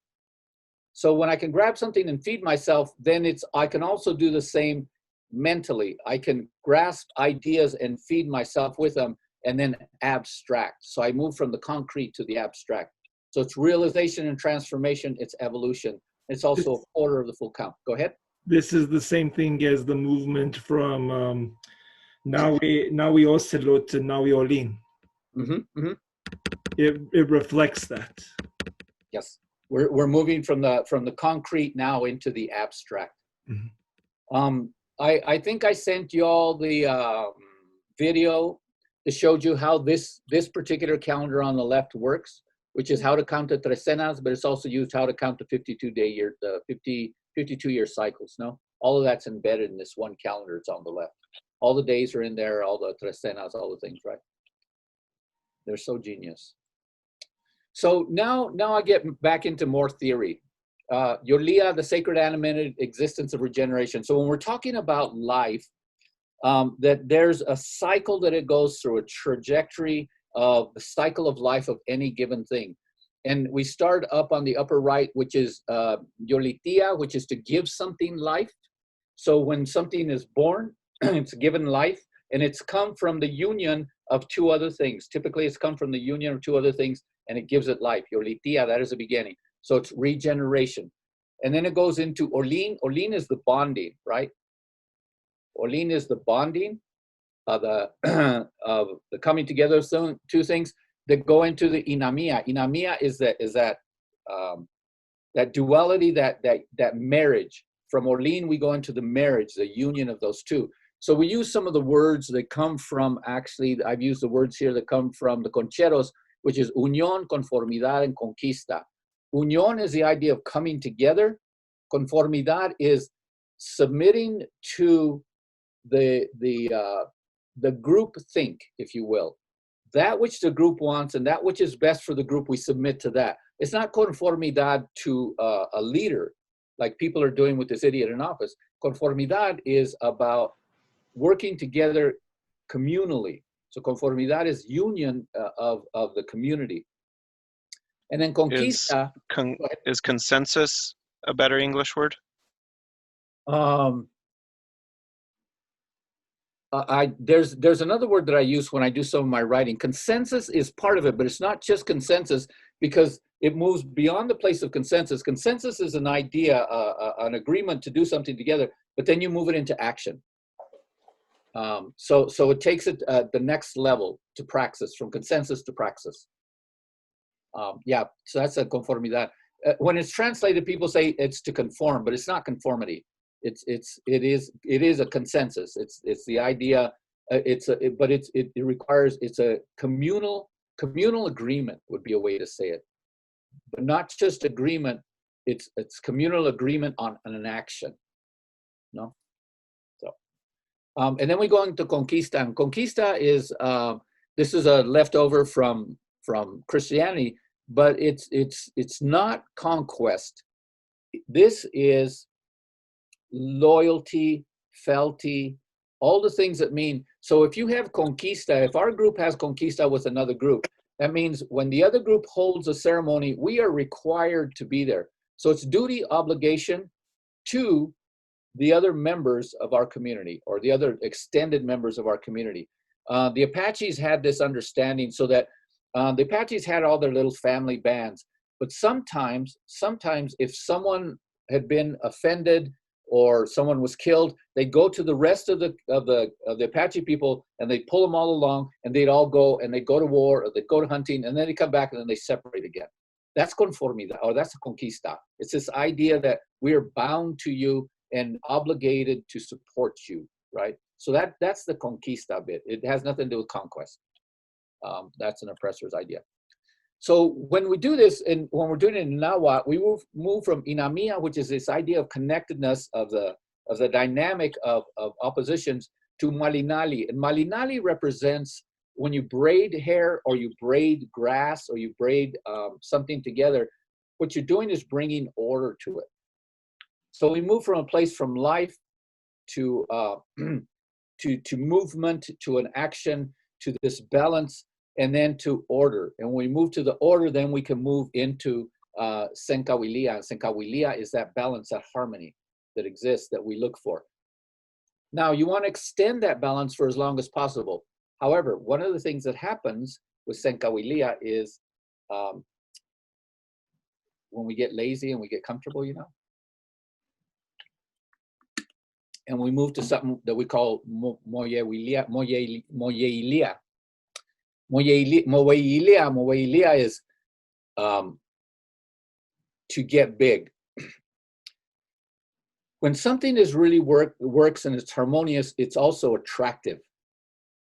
So when I can grab something and feed myself, then I can also do the same mentally. I can grasp ideas and feed myself with them and then abstract. So I move from the concrete to the abstract. So it's realization and transformation, it's evolution. It's also a quarter of the full count. Go ahead. This is the same thing as the movement from Nawi Ocelot to Nawi Olin. Mm-hmm, mm-hmm. It reflects that. Yes, we're moving from the concrete now into the abstract. Mm-hmm. I think I sent you all the video that showed you how this particular calendar on the left works, which is how to count the trecenas, but it's also used how to count the 52-year cycles. No, all of that's embedded in this one calendar. It's on the left. All the days are in there, all the trecenas, all the things, right? They're so genius. So now I get back into more theory. Yolia, the sacred animated existence of regeneration. So when we're talking about life, that there's a cycle that it goes through, a trajectory of the cycle of life of any given thing. And we start up on the upper right, which is Yolitia, which is to give something life. So when something is born, it's given life, and it's come from the union of 2 other things. Typically, it's come from the union of 2 other things, and it gives it life. Yolitia, that is the beginning. So it's regeneration. And then it goes into Olin. Olin is the bonding, right? Olin is the bonding of the of the coming together of two things that go into the Inamia. Inamia is that duality, that marriage. From Olin, we go into the marriage, the union of those two. So we use some of the words that come from, actually, I've used the words here that come from the Concheros, which is unión, conformidad, and conquista. Unión is the idea of coming together. Conformidad is submitting to the group think, if you will. That which the group wants and that which is best for the group, we submit to that. It's not conformidad to a leader, like people are doing with this idiot in office. Conformidad is about working together communally. So conformidad is union of the community. And then conquista. Is consensus a better English word? There's another word that I use when I do some of my writing. Consensus is part of it, but it's not just consensus, because it moves beyond the place of consensus. Consensus is an idea, an agreement to do something together, but then you move it into action. So it takes it the next level to praxis, from consensus to praxis. Yeah, so that's a conformidad. When it's translated, people say it's to conform, but it's not conformity. It is a consensus. It's the idea. It requires, it's a communal agreement would be a way to say it, but not just agreement. It's communal agreement on an action. No. So, and then we go into conquista. And conquista is this is a leftover from Christianity, but it's not conquest. This is loyalty, fealty, all the things that mean. So if you have conquista, if our group has conquista with another group, that means when the other group holds a ceremony, we are required to be there. So it's duty, obligation to the other members of our community, or the other extended members of our community. The Apaches had this understanding, so that the Apaches had all their little family bands, but sometimes if someone had been offended or someone was killed, they'd go to the rest of the Apache people, and they'd pull them all along, and they'd all go, and they'd go to war, or they'd go to hunting, and then they come back, and then they separate again. That's conformidad, or that's a conquista. It's this idea that we are bound to you and obligated to support you, right? So that's the conquista bit. It has nothing to do with conquest. That's an oppressor's idea. So when we do this, and when we're doing it in Nahuatl, we move from inamia, which is this idea of connectedness of the dynamic of oppositions, to malinali. And malinali represents when you braid hair, or you braid grass, or you braid something together, what you're doing is bringing order to it. So we move from a place from life to to movement, to an action, to this balance, and then to order. And when we move to the order, then we can move into Senkawilia. And Senkawilia is that balance, that harmony that exists, that we look for. Now, you want to extend that balance for as long as possible. However, one of the things that happens with Senkawilia is when we get lazy and we get comfortable, you know, and we move to something that we call Moyeilia. Moyeilia is to get big. When something is really works and it's harmonious, it's also attractive.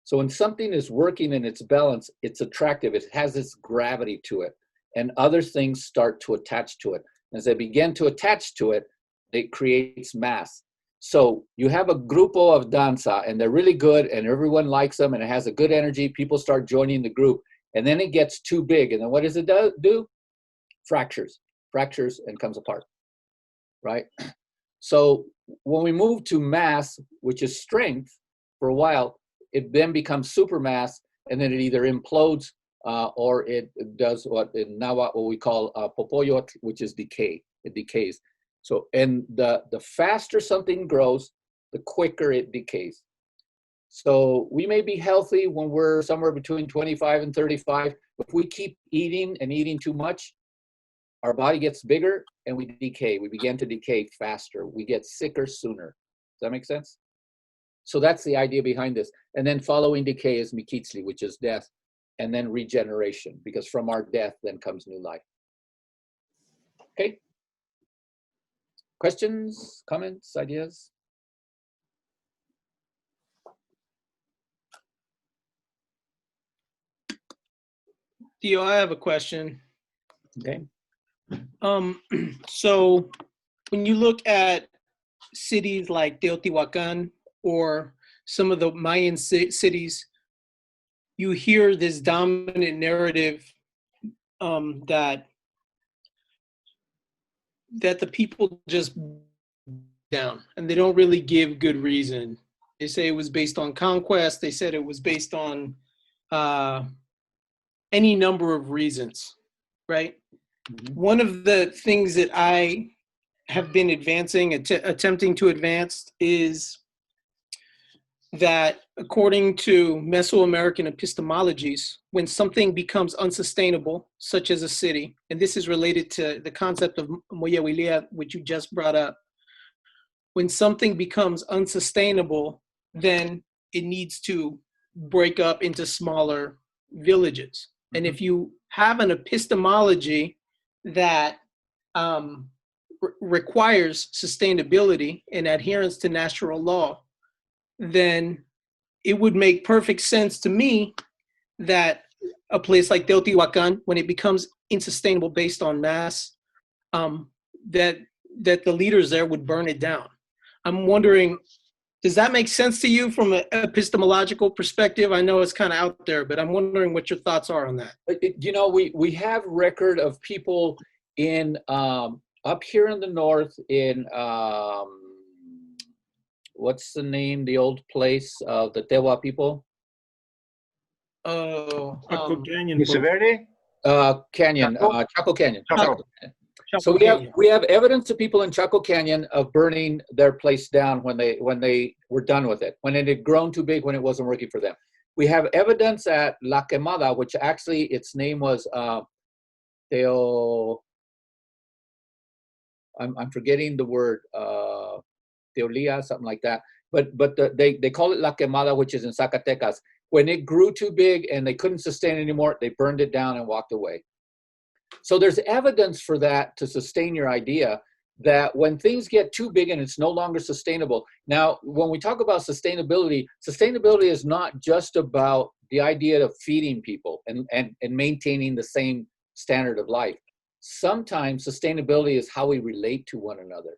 So when something is working in its balance, it's attractive. It has this gravity to it, and other things start to attach to it. As they begin to attach to it, it creates mass. So you have a grupo of danza, and they're really good, and everyone likes them, and it has a good energy. People start joining the group, and then it gets too big. And then what does it do? Fractures and comes apart, right? So when we move to mass, which is strength, for a while, it then becomes supermass, and then it either implodes or it does what in Nahuatl what we call popoyot, which is decay. It decays. So, and the faster something grows, the quicker it decays. So we may be healthy when we're somewhere between 25 and 35. If we keep eating and eating too much, our body gets bigger and we decay. We begin to decay faster. We get sicker sooner. Does that make sense? So that's the idea behind this. And then following decay is Mexicayotl, which is death, and then regeneration, because from our death then comes new life. Okay? Questions, comments, ideas? Theo, I have a question. Okay. So when you look at cities like Teotihuacan or some of the Mayan cities, you hear this dominant narrative that the people just down, and they don't really give good reason. They say it was based on conquest. They said it was based on any number of reasons, right? Mm-hmm. One of the things that I have been attempting to advance is that according to Mesoamerican epistemologies, when something becomes unsustainable, such as a city, and this is related to the concept of Moyawilia, which you just brought up, when something becomes unsustainable, then it needs to break up into smaller villages. Mm-hmm. And if you have an epistemology that requires sustainability and adherence to natural law, then it would make perfect sense to me that a place like Teotihuacan, when it becomes unsustainable based on mass, that the leaders there would burn it down. I'm wondering, does that make sense to you from an epistemological perspective? I know it's kind of out there, but I'm wondering what your thoughts are on that. You know, we have record of people in up here in the north in what's the name? The old place of the Tewa people. Chaco Canyon. Canyon, Chaco Canyon. Chaco. So we have evidence of people in Chaco Canyon of burning their place down when they were done with it, when it had grown too big, when it wasn't working for them. We have evidence at La Quemada, which actually its name was I'm forgetting the word, Teolia, something like that. But they call it La Quemada, which is in Zacatecas. When it grew too big and they couldn't sustain it anymore, they burned it down and walked away. So there's evidence for that to sustain your idea that when things get too big and it's no longer sustainable. Now, when we talk about sustainability is not just about the idea of feeding people and maintaining the same standard of life. Sometimes sustainability is how we relate to one another.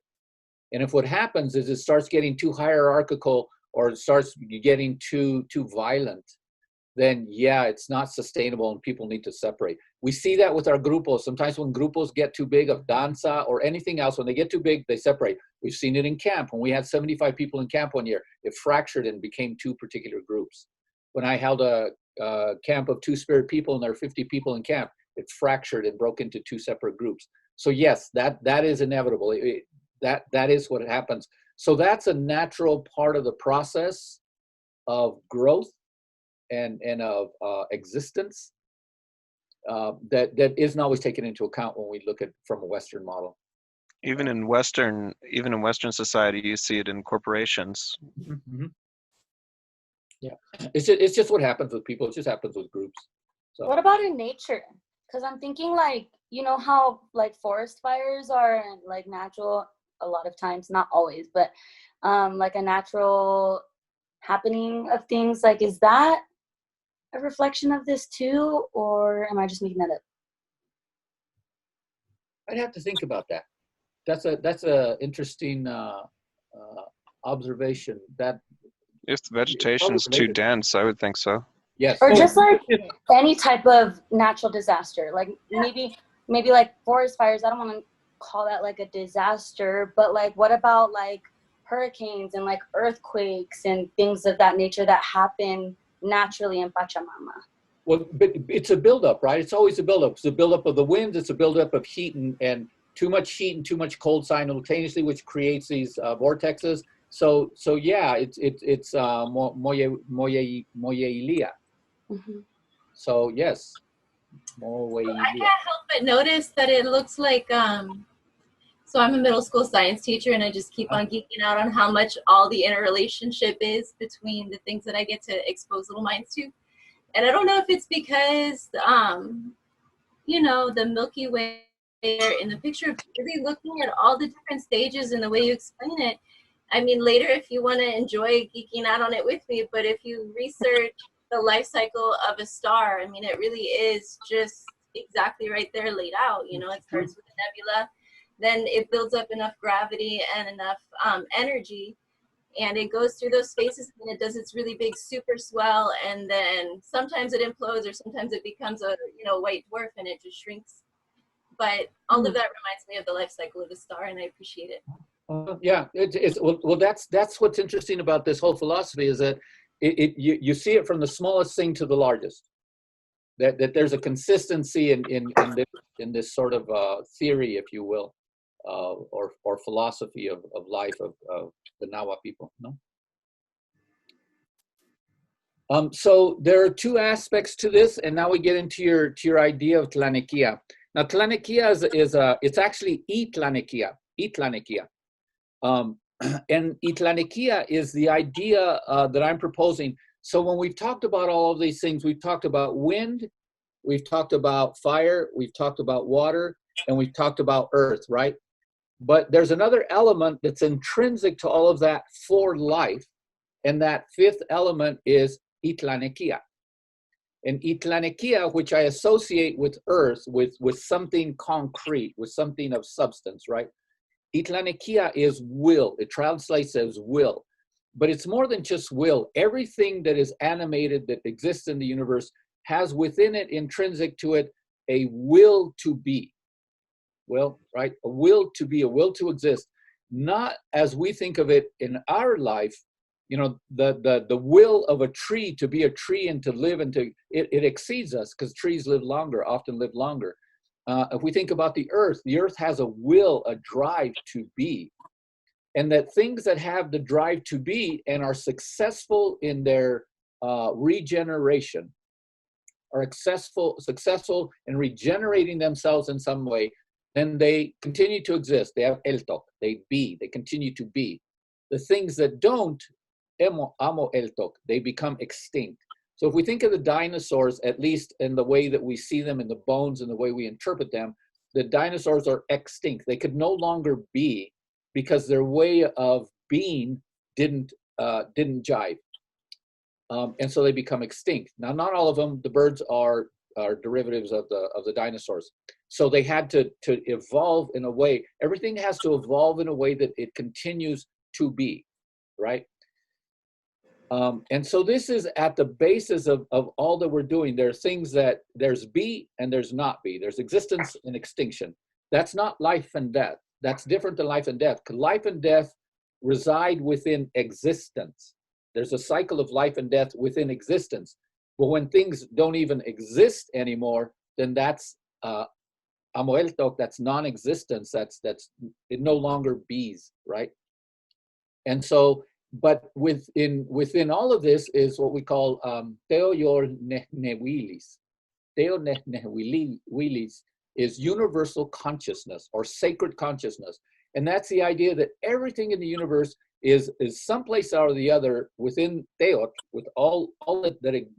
And if what happens is it starts getting too hierarchical or it starts getting too violent, then yeah, it's not sustainable and people need to separate. We see that with our grupos. Sometimes when grupos get too big of danza or anything else, when they get too big, they separate. We've seen it in camp. When we had 75 people in camp one year, it fractured and became two particular groups. When I held a camp of two-spirit people and there were 50 people in camp, it fractured and broke into two separate groups. So yes, that is inevitable. That is what happens. So that's a natural part of the process of growth and of existence that isn't always taken into account when we look at from a Western model. Even in Western society, you see it in corporations. Mm-hmm. Yeah, it's just what happens with people. It just happens with groups. So. What about in nature? Because I'm thinking, like, you know how like forest fires are like natural a lot of times, not always, but like a natural happening of things. Like, is that a reflection of this too, or am I just making that up? I'd have to think about that. That's a interesting observation. That if the vegetation's too dense, I would think so. Yes. Or just like any type of natural disaster, like maybe like forest fires. I don't want to call that like a disaster, but like what about like hurricanes and like earthquakes and things of that nature that happen naturally in Pachamama? Well, but it's a buildup, right? It's always a buildup. It's a buildup of the winds. It's a buildup of heat and too much heat and too much cold simultaneously, which creates these vortexes. So yeah, it's Moyeilia. Mm-hmm. So yes, I Moyeilia. can't help but notice that it looks like so I'm a middle school science teacher, and I just keep on geeking out on how much all the interrelationship is between the things that I get to expose little minds to. And I don't know if it's because you know, the Milky Way in the picture, really looking at all the different stages and the way you explain it. I mean, later, if you want to enjoy geeking out on it with me, but if you research the life cycle of a star, I mean, it really is just exactly right there laid out. You know, it starts with a nebula, then it builds up enough gravity and enough energy, and it goes through those phases, and it does its really big super swell, and then sometimes it implodes, or sometimes it becomes a, you know, white dwarf and it just shrinks. But all of that reminds me of the life cycle of a star, and I appreciate it. Yeah, it's well. That's what's interesting about this whole philosophy is that you see it from the smallest thing to the largest. That there's a consistency in this sort of theory, if you will, or philosophy of life of the Nahua people. No. So there are two aspects to this, and now we get into your idea of Tlanikia. Now Tlanikia is it's actually Itlanikia. And Itlanikia is the idea that I'm proposing. So when we've talked about all of these things, we've talked about wind, we've talked about fire, we've talked about water, and we've talked about earth, right? But there's another element that's intrinsic to all of that for life, and that fifth element is Itlanikia. And Itlanikia, which I associate with earth, with something concrete, with something of substance, right? Itlanikia is will. It translates as will. But it's more than just will. Everything that is animated, that exists in the universe, has within it, intrinsic to it, a will to be. Will, right? A will to be, a will to exist. Not as we think of it in our life, you know, the will of a tree to be a tree and to live and to, it exceeds us because trees live longer, often live longer. If we think about the earth has a will, a drive to be. And that things that have the drive to be and are successful in their regeneration, are successful in regenerating themselves in some way, then they continue to exist. They have eltok, they continue to be. The things that don't, amo eltok, they become extinct. So if we think of the dinosaurs, at least in the way that we see them in the bones and the way we interpret them, the dinosaurs are extinct. They could no longer be because their way of being didn't jive. And so they become extinct. Now, not all of them, the birds are derivatives of the dinosaurs. So they had to evolve in a way. Everything has to evolve in a way that it continues to be, right? And so this is at the basis of all that we're doing. There are things that there's be and there's not be. There's existence and extinction. That's not life and death. That's different than life and death. Because life and death reside within existence. There's a cycle of life and death within existence. But when things don't even exist anymore, then that's amoeltok, that's non-existence. That's it no longer bees, right? And so, but within all of this is what we call Teo yor nehnewilis. Teo nehnewilis is universal consciousness or sacred consciousness. And that's the idea that everything in the universe is someplace or the other within Teot, with all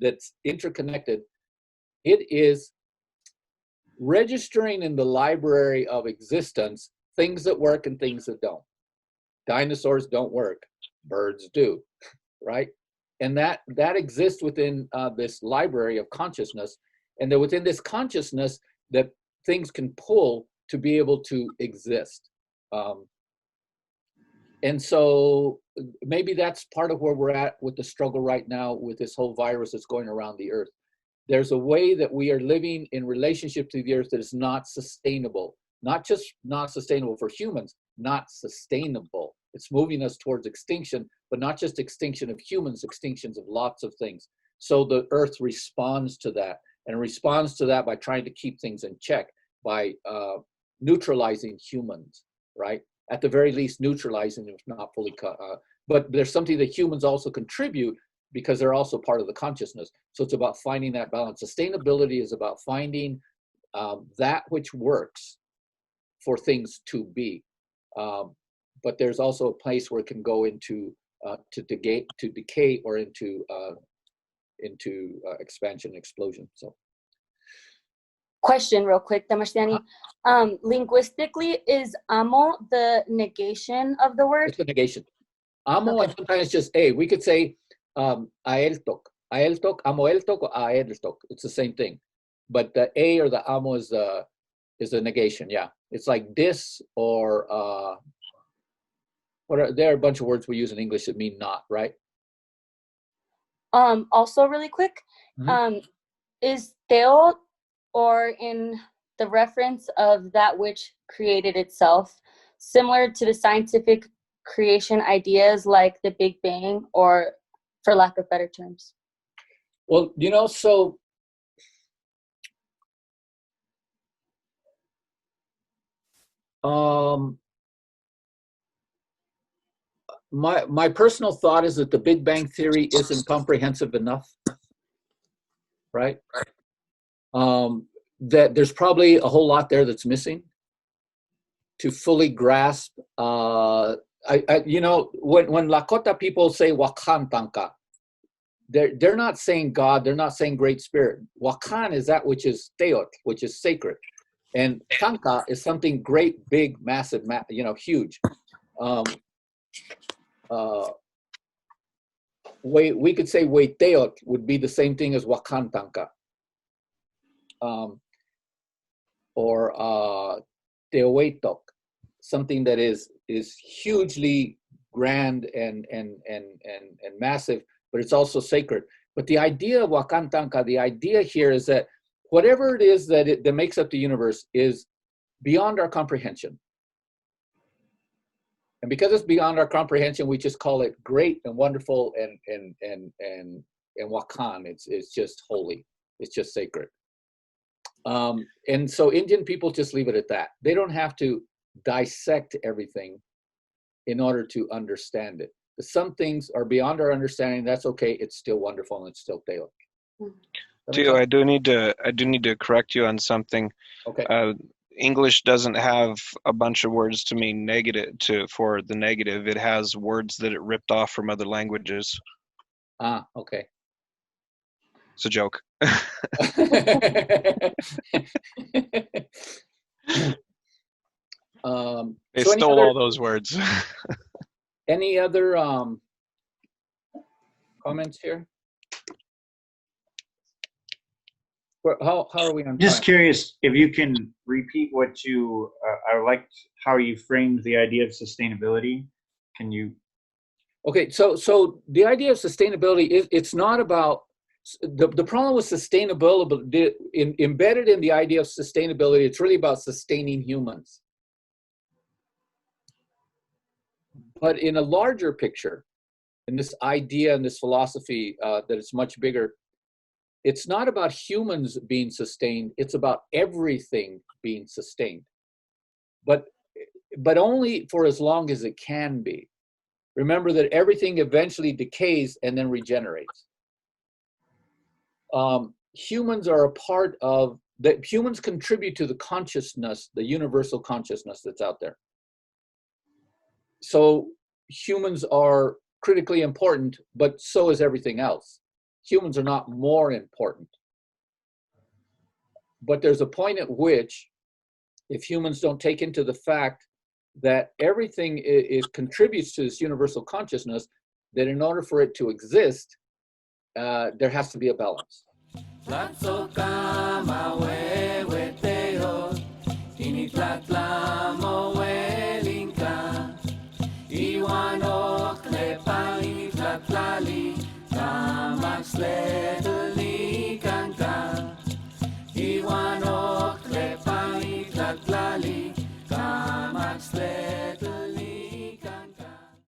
that's interconnected. It is registering in the library of existence things that work and things that don't. Dinosaurs don't work, birds do, right? And that exists within this library of consciousness, and that within this consciousness that things can pull to be able to exist. And so maybe that's part of where we're at with the struggle right now with this whole virus that's going around the earth. There's a way that we are living in relationship to the earth that is not sustainable. Not just not sustainable for humans, not sustainable. It's moving us towards extinction, but not just extinction of humans, extinctions of lots of things. So the earth responds to that, and responds to that by trying to keep things in check, by neutralizing humans, right? At the very least, neutralizing, if not fully but there's something that humans also contribute because they're also part of the consciousness. So it's about finding that balance. Sustainability is about finding that which works for things to be. But there's also a place where it can go into to decay or into expansion, explosion. So, question real quick, Damashtiani. Linguistically, is amo the negation of the word? it's a negation. Amo, Okay. and sometimes it's just a. We could say aeltok, amoeltok, or aedeltok. It's the same thing, but the a or the amo is a negation. Yeah, it's like this or there are a bunch of words we use in English that mean not, right? Also really quick, is Teo, or in the reference of that which created itself, similar to the scientific creation ideas like the Big Bang, or for lack of better terms? Well, so my personal thought is that the Big Bang Theory isn't comprehensive enough, right? That there's probably a whole lot there that's missing to fully grasp. When Lakota people say Wakan Tanka, they're not saying God, they're not saying Great Spirit. Wakan is that which is Teot, which is sacred, and Tanka is something great, big, massive, huge. We could say Teot would be the same thing as Wakan Tanka. Or Teowetok, something that is hugely grand and massive, but it's also sacred. But the idea of Wakan Tanka, the idea here is that whatever it is that makes up the universe is beyond our comprehension. And because it's beyond our comprehension, we just call it great and wonderful and Wakan. It's just holy. It's just sacred. And so Indian people just leave it at that. They don't have to dissect everything in order to understand it. Some things are beyond our understanding. That's okay. It's still wonderful and it's still Teot. Tio, I do need to correct you on something. Okay. English doesn't have a bunch of words to mean for the negative. It has words that it ripped off from other languages. Ah, okay. It's a joke. They stole all those words. Any other comments here? How are we on Just time? curious if you can repeat what you, I liked how you framed the idea of sustainability. Can you? Okay, so the idea of sustainability is, it's not about, the problem with sustainability, embedded in the idea of sustainability, it's really about sustaining humans. But in a larger picture, in this idea and this philosophy that it's much bigger, it's not about humans being sustained, it's about everything being sustained. But only for as long as it can be. Remember that everything eventually decays and then regenerates. Humans are a part of, that humans contribute to the consciousness, the universal consciousness that's out there. So humans are critically important, but so is everything else. Humans are not more important. But there's a point at which, if humans don't take into the fact that everything contributes to this universal consciousness, that in order for it to exist, there has to be a balance. Slave.